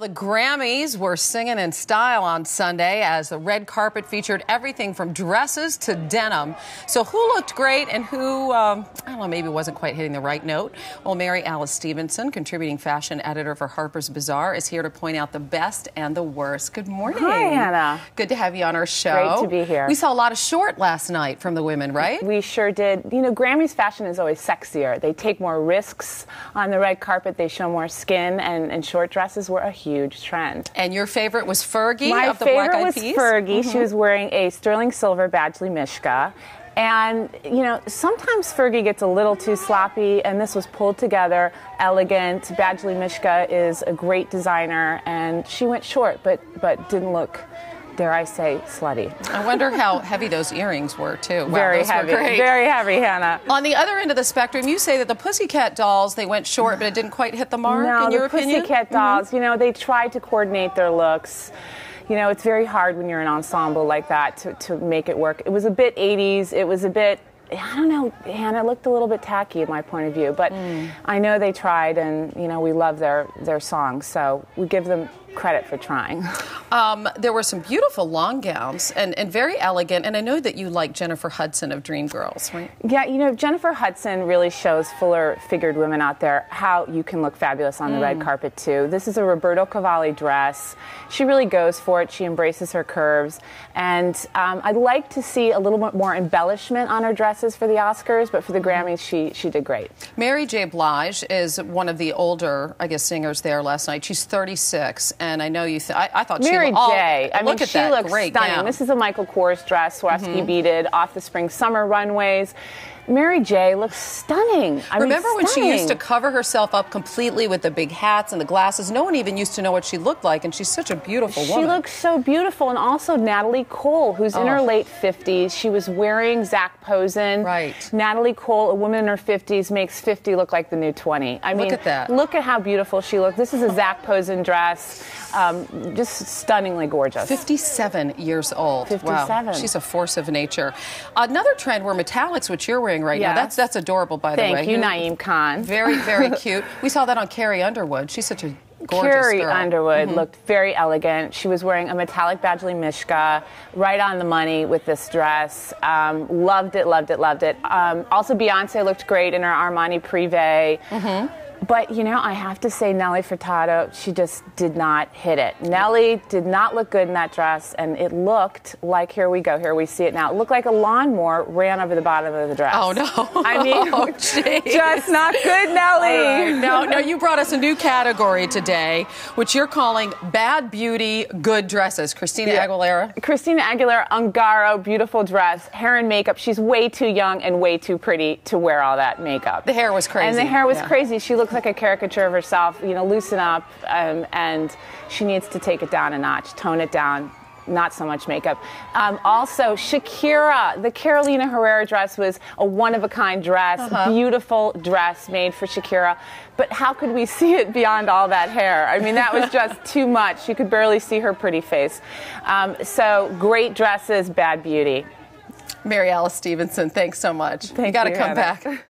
The Grammys were singing in style on Sunday as the red carpet featured everything from dresses to denim. So who looked great and who, I don't know, maybe wasn't quite hitting the right note? Well, Alice Stephenson, contributing fashion editor for Harper's Bazaar, is here to point out the best and the worst. Good morning. Hi, Hannah. Good to have you on our show. Great to be here. We saw a lot of short last night from the women, right? We sure did. You know, Grammys fashion is always sexier. They take more risks on the red carpet. They show more skin, and short dresses were a huge trend. And your favorite was Fergie My of the Black Eyed Peas? My favorite was Fergie. She was wearing a sterling silver Badgley Mishka. And, you know, sometimes Fergie gets a little too sloppy, and this was pulled together, elegant. Badgley Mishka is a great designer, and she went short, but didn't look, dare I say, slutty. I wonder how heavy those earrings were, too. Wow, very heavy. Very heavy, Hannah. On the other end of the spectrum, you say that the Pussycat Dolls, they went short, but it didn't quite hit the mark, in your opinion? No, the Pussycat Dolls, you know, they tried to coordinate their looks. You know, it's very hard when you're an ensemble like that to make it work. It was a bit 80s. It was a bit, I don't know, Hannah, it looked a little bit tacky in my point of view. But I know they tried, and, you know, we love their songs. So we give them credit for trying. There were some beautiful long gowns and very elegant, and I know that you like Jennifer Hudson of Dreamgirls, right? Yeah, you know, Jennifer Hudson really shows fuller-figured women out there how you can look fabulous on the red carpet, too. This is a Roberto Cavalli dress. She really goes for it. She embraces her curves. And I'd like to see a little bit more embellishment on her dresses for the Oscars, but for the Grammys, she did great. Mary J. Blige is one of the older, I guess, singers there last night. She's 36. And I know you. I thought Mary she looked. J. I mean, look at she that looks great stunning. gown. This is a Michael Kors dress, Swarovski beaded, off the spring-summer runways. Mary J. looks stunning. Remember when stunning. she used to cover herself up completely with the big hats and the glasses? No one even used to know what she looked like, and she's such a beautiful woman. She looks so beautiful. And also Natalie Cole, who's in her late 50s. She was wearing Zac Posen. Right. Natalie Cole, a woman in her 50s, makes 50 look like the new 20. I mean, look at that. Look at how beautiful she looked. This is a Zac Posen dress. Just stunningly gorgeous. 57 years old. 57. Wow. She's a force of nature. Another trend were metallics, which you're wearing right now. That's adorable, by the way. Thank you, Naeem Khan. Very, very cute. We saw that on Carrie Underwood. She's such a gorgeous Carrie girl. Underwood looked very elegant. She was wearing a metallic Badgley Mishka, right on the money with this dress. Loved it, loved it, loved it. Also, Beyonce looked great in her Armani Privé. But, you know, I have to say Nelly Furtado, she just did not hit it. Nelly did not look good in that dress, and it looked like, here we go, here we see it now. It looked like a lawnmower ran over the bottom of the dress. Oh, no. I mean, just not good, Nelly. No, you brought us a new category today, which you're calling Bad Beauty, Good Dresses. Christina Aguilera? Christina Aguilera, Ungaro, beautiful dress, hair and makeup. She's way too young and way too pretty to wear all that makeup. The hair was crazy. And the hair was crazy. She looked like a caricature of herself. You know, loosen up, and she needs to take it down a notch, tone it down. Not so much makeup. Also, Shakira, the Carolina Herrera dress was a one-of-a-kind dress, beautiful dress made for Shakira. But how could we see it beyond all that hair? I mean, that was just too much. You could barely see her pretty face. So great dresses, bad beauty. Alice Stephenson, thanks so much. Thank you got to you, come Hannah. back.